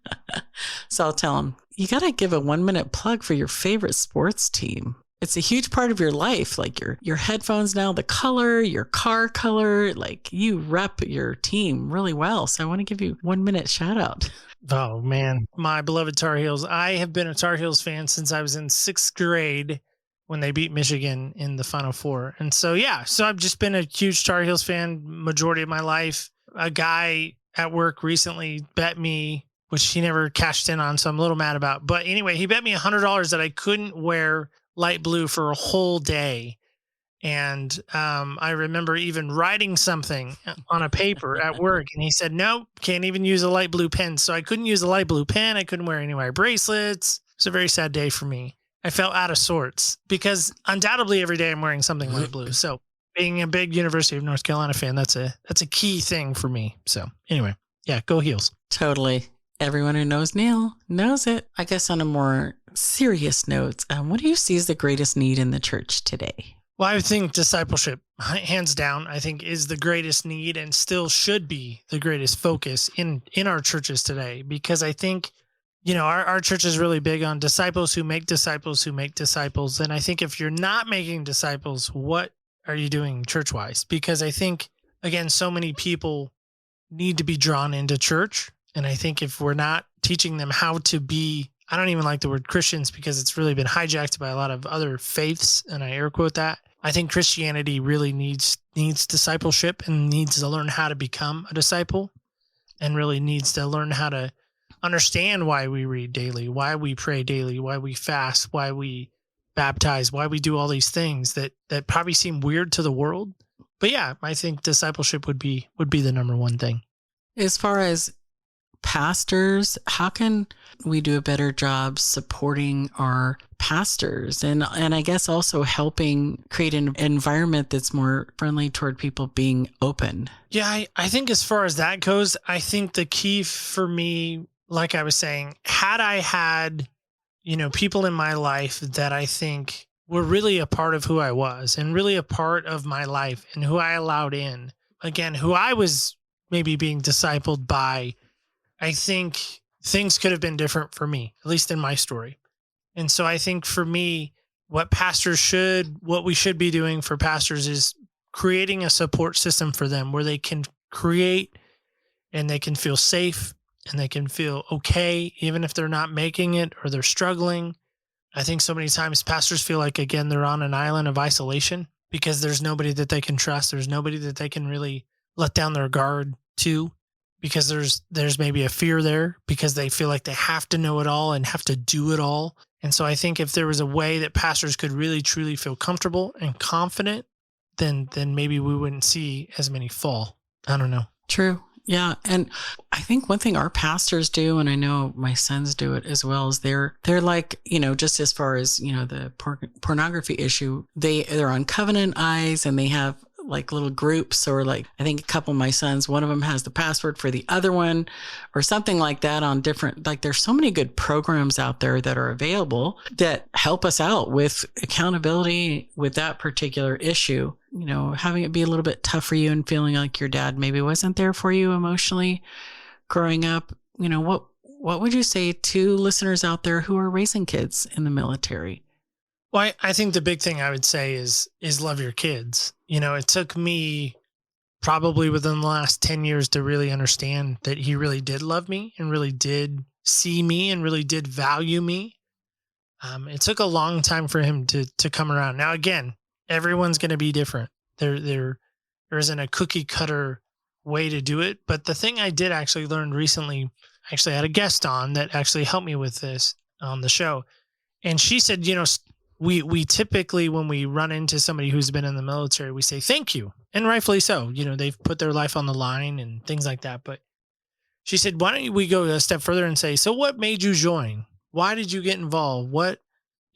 So I'll tell him, you got to give a 1-minute plug for your favorite sports team. It's a huge part of your life, like your headphones now, the color, your car color, like you rep your team really well. So I want to give you 1-minute shout out. Oh man, my beloved Tar Heels. I have been a Tar Heels fan since I was in 6th grade when they beat Michigan in the Final Four. And so, so I've just been a huge Tar Heels fan majority of my life. A guy at work recently bet me, which he never cashed in on, so I'm a little mad about. But anyway, he bet me $100 that I couldn't wear light blue for a whole day. And I remember even writing something on a paper at work, and he said, nope, can't even use a light blue pen. So I couldn't use a light blue pen. I couldn't wear any of my bracelets. It's a very sad day for me. I felt out of sorts because undoubtedly every day I'm wearing something light blue. So being a big University of North Carolina fan, that's a key thing for me. So anyway, go Heels. Totally. Everyone who knows Neil knows it. I guess on a more serious note, what do you see as the greatest need in the church today? Well, I think discipleship, hands down, I think is the greatest need and still should be the greatest focus in our churches today. Because I think, our church is really big on disciples who make disciples who make disciples. And I think if you're not making disciples, what are you doing church-wise? Because I think, again, so many people need to be drawn into church. And I think if we're not teaching them how to be, I don't even like the word Christians because it's really been hijacked by a lot of other faiths, and I air quote that. I think Christianity really needs discipleship and needs to learn how to become a disciple, and really needs to learn how to understand why we read daily, why we pray daily, why we fast, why we baptize, why we do all these things that probably seem weird to the world. But I think discipleship would be the number one thing. As far as pastors, how can we do a better job supporting our pastors and I guess also helping create an environment that's more friendly toward people being open? Yeah, I think as far as that goes, I think the key for me, like I was saying, had I had, people in my life that I think were really a part of who I was and really a part of my life and who I allowed in, again, who I was maybe being discipled by, I think things could have been different for me, at least in my story. And so I think for me, what we should be doing for pastors is creating a support system for them where they can create and they can feel safe and they can feel okay, even if they're not making it or they're struggling. I think so many times pastors feel like, again, they're on an island of isolation because there's nobody that they can trust. There's nobody that they can really let down their guard to, because there's maybe a fear there because they feel like they have to know it all and have to do it all. And so I think if there was a way that pastors could really truly feel comfortable and confident, then maybe we wouldn't see as many fall. I don't know. True. Yeah. And I think one thing our pastors do, and I know my sons do it as well, is they're like, just as far as, the pornography issue, they're on Covenant Eyes, and they have like little groups, or like, I think a couple of my sons, one of them has the password for the other one or something like that on different, like there's so many good programs out there that are available that help us out with accountability with that particular issue. Having it be a little bit tough for you and feeling like your dad maybe wasn't there for you emotionally growing up. What would you say to listeners out there who are raising kids in the military? Well, I think the big thing I would say is love your kids. It took me probably within the last 10 years to really understand that he really did love me and really did see me and really did value me. It took a long time for him to come around. Now, again, everyone's going to be different. There isn't a cookie cutter way to do it. But the thing I did actually learn recently, I actually had a guest on that actually helped me with this on the show. And she said, we typically, when we run into somebody who's been in the military, we say, thank you. And rightfully so. They've put their life on the line and things like that. But she said, why don't we go a step further and say, so what made you join? Why did you get involved? What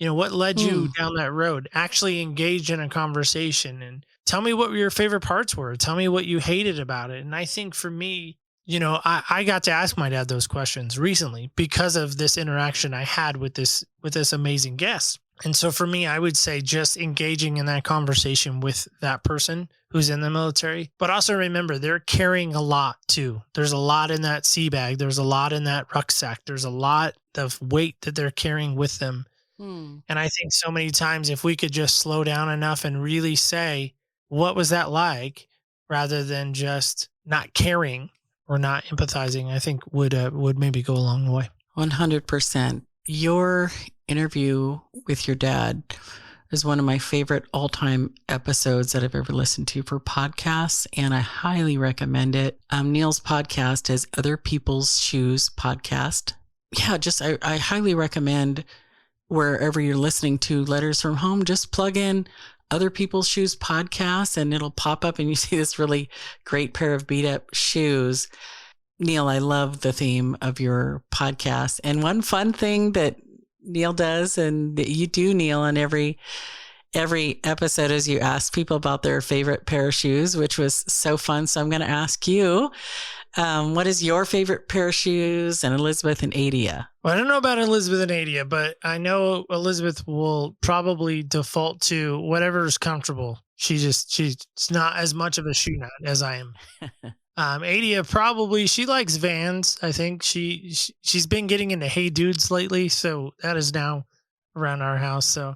led you down that road? Actually engage in a conversation and tell me what your favorite parts were. Tell me what you hated about it. And I think for me, I got to ask my dad those questions recently because of this interaction I had with this amazing guest. And so for me, I would say just engaging in that conversation with that person who's in the military, but also remember they're carrying a lot too. There's a lot in that sea bag. There's a lot in that rucksack. There's a lot of weight that they're carrying with them. And I think so many times if we could just slow down enough and really say, what was that like, rather than just not caring or not empathizing, I think would maybe go a long way. 100%. Your interview with your dad is one of my favorite all-time episodes that I've ever listened to for podcasts, and I highly recommend it. Neil's podcast is Other People's Shoes Podcast. Yeah, I highly recommend wherever you're listening to Letters from Home, just plug in Other People's Shoes Podcast, and it'll pop up and you see this really great pair of beat up shoes. Neil, I love the theme of your podcast. And one fun thing that Neil does, and that you do, Neil, on every episode, is you ask people about their favorite pair of shoes, which was so fun. So I'm going to ask you, what is your favorite pair of shoes? And Elizabeth and Adia. Well, I don't know about Elizabeth and Adia, but I know Elizabeth will probably default to whatever's comfortable. She's not as much of a shoe nut as I am. Adia probably, she likes Vans. I think she's been getting into Hey Dudes lately, so that is now around our house. So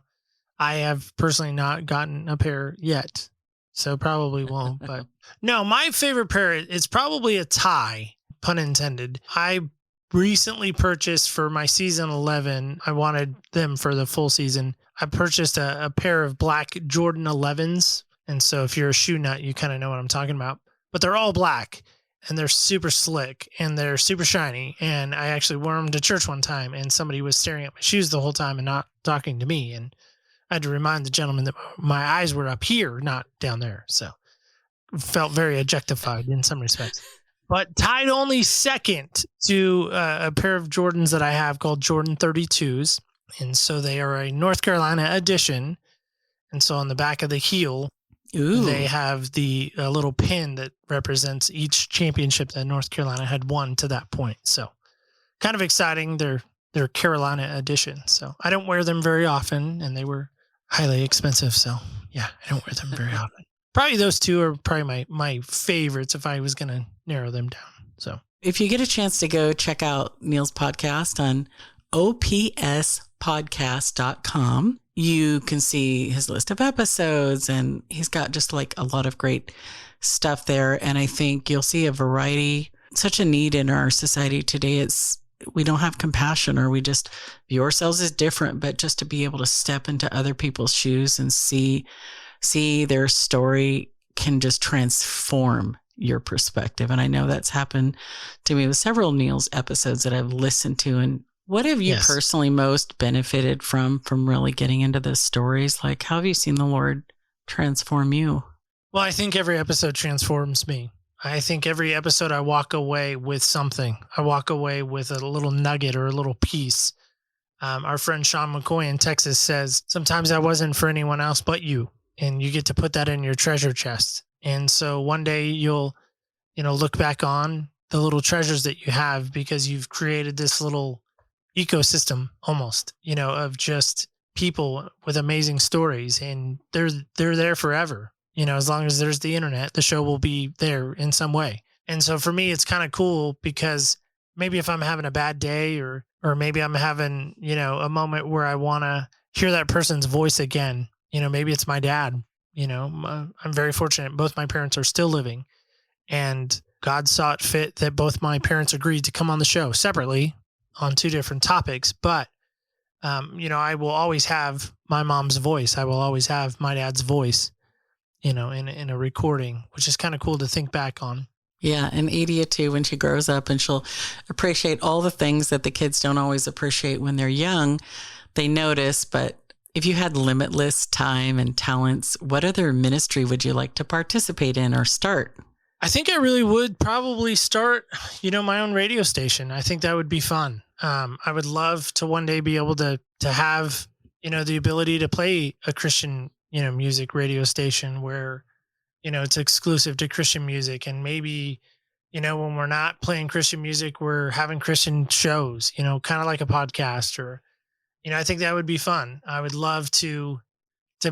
I have personally not gotten a pair yet, so probably won't. But no, my favorite pair is probably a tie, pun intended. I recently purchased for my season 11. I wanted them for the full season. I purchased a pair of black Jordan 11s, and so if you're a shoe nut, you kind of know what I'm talking about. But they're all black, and they're super slick, and they're super shiny. And I actually wore them to church one time, and somebody was staring at my shoes the whole time and not talking to me. And I had to remind the gentleman that my eyes were up here, not down there. So felt very objectified in some respects. But tied only second to a pair of Jordans that I have called Jordan 32s. And so they are a North Carolina edition. And so on the back of the heel, they have the little pin that represents each championship that North Carolina had won to that point. So kind of exciting. They're Carolina edition. So I don't wear them very often, and they were highly expensive. So yeah, I don't wear them very often. Probably those two are probably my favorites if I was going to narrow them down. So if you get a chance to go check out Neil's podcast on opspodcast.com, you can see his list of episodes, and he's got just like a lot of great stuff there. And I think you'll see a variety, such a need in our society today. We don't have compassion, or we just view ourselves as different, but just to be able to step into other people's shoes and see their story can just transform your perspective. And I know that's happened to me with several Neil's episodes that I've listened to. And what have you personally most benefited from really getting into the stories? Like, how have you seen the Lord transform you? Well, I think every episode transforms me. I think every episode I walk away with something. I walk away with a little nugget or a little piece. Our friend Sean McCoy in Texas says, sometimes I wasn't for anyone else but you. And you get to put that in your treasure chest. And so one day you'll, look back on the little treasures that you have because you've created this little ecosystem almost, of just people with amazing stories, and they're there forever. As long as there's the internet, the show will be there in some way. And so for me, it's kind of cool because maybe if I'm having a bad day or maybe I'm having, a moment where I want to hear that person's voice again, maybe it's my dad, I'm very fortunate. Both my parents are still living, and God saw it fit that both my parents agreed to come on the show separately on 2 different topics. But, I will always have my mom's voice. I will always have my dad's voice, in a recording, which is kind of cool to think back on. Yeah. And Edie too, when she grows up, and she'll appreciate all the things that the kids don't always appreciate when they're young, they notice. But if you had limitless time and talents, what other ministry would you like to participate in or start? I think I really would probably start, my own radio station. I think that would be fun. I would love to one day be able to have, the ability to play a Christian, music radio station where, it's exclusive to Christian music. And maybe, when we're not playing Christian music, we're having Christian shows, kind of like a podcast or, I think that would be fun. I would love to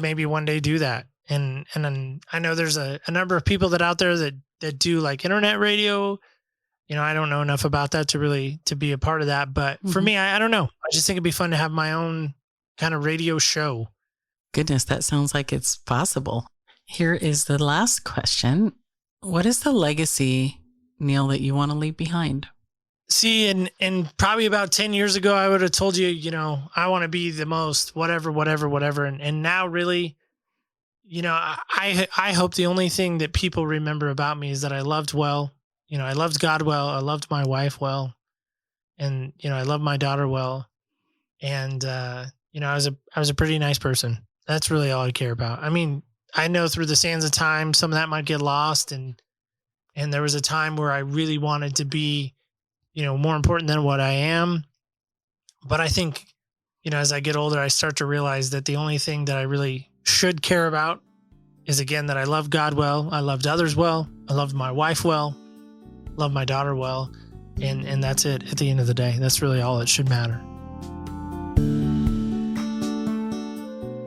maybe one day do that. And then I know there's a number of people that out there that do like internet radio. I don't know enough about that to be a part of that. But for me, I don't know. I just think it'd be fun to have my own kind of radio show. Goodness, that sounds like it's possible. Here is the last question. What is the legacy, Neil, that you want to leave behind? See, and probably about 10 years ago, I would have told you, I want to be the most whatever. And now really, I hope the only thing that people remember about me is that I loved well. I loved God well. I loved my wife well. And, I loved my daughter well. And, I was a pretty nice person. That's really all I care about. I mean, I know through the sands of time, some of that might get lost. And there was a time where I really wanted to be, more important than what I am. But I think, as I get older, I start to realize that the only thing that I really should care about is, again, that I love God well. I loved others well. I loved my wife well. Love my daughter well. And that's it at the end of the day. That's really all that should matter.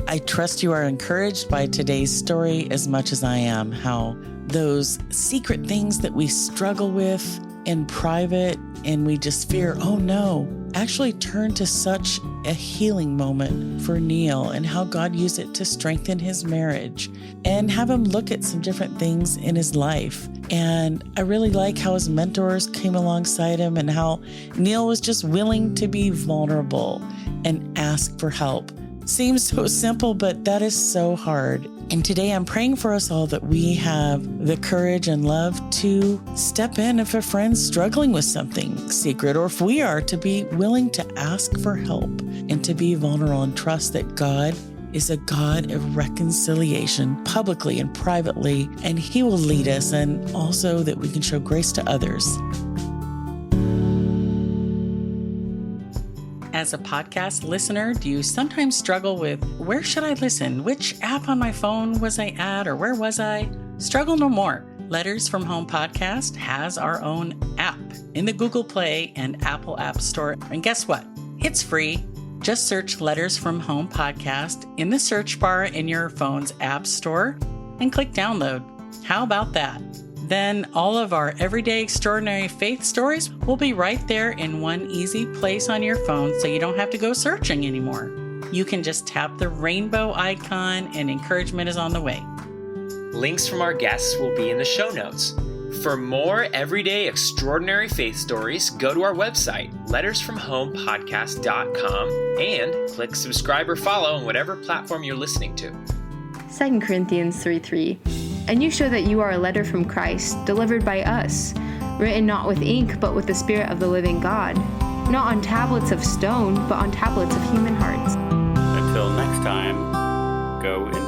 I trust you are encouraged by today's story as much as I am, how those secret things that we struggle with in private and we just fear, oh no, actually turned to such a healing moment for Neil, and how God used it to strengthen his marriage and have him look at some different things in his life. And I really like how his mentors came alongside him and how Neil was just willing to be vulnerable and ask for help. Seems so simple, but that is so hard. And today I'm praying for us all that we have the courage and love to step in if a friend's struggling with something secret, or if we are, to be willing to ask for help and to be vulnerable and trust that God is a God of reconciliation publicly and privately, and he will lead us, and also that we can show grace to others. As a podcast listener, do you sometimes struggle with where should I listen? Which app on my phone was I at, or where was I? Struggle no more. Letters from Home Podcast has our own app in the Google Play and Apple App Store. And guess what? It's free. Just search Letters from Home Podcast in the search bar in your phone's app store and click download. How about that? Then all of our everyday extraordinary faith stories will be right there in one easy place on your phone, so you don't have to go searching anymore. You can just tap the rainbow icon and encouragement is on the way. Links from our guests will be in the show notes. For more everyday extraordinary faith stories, go to our website, lettersfromhomepodcast.com, and click subscribe or follow on whatever platform you're listening to. 2 Corinthians 3:3. And you show that you are a letter from Christ, delivered by us, written not with ink, but with the Spirit of the living God, not on tablets of stone, but on tablets of human hearts. Until next time, go in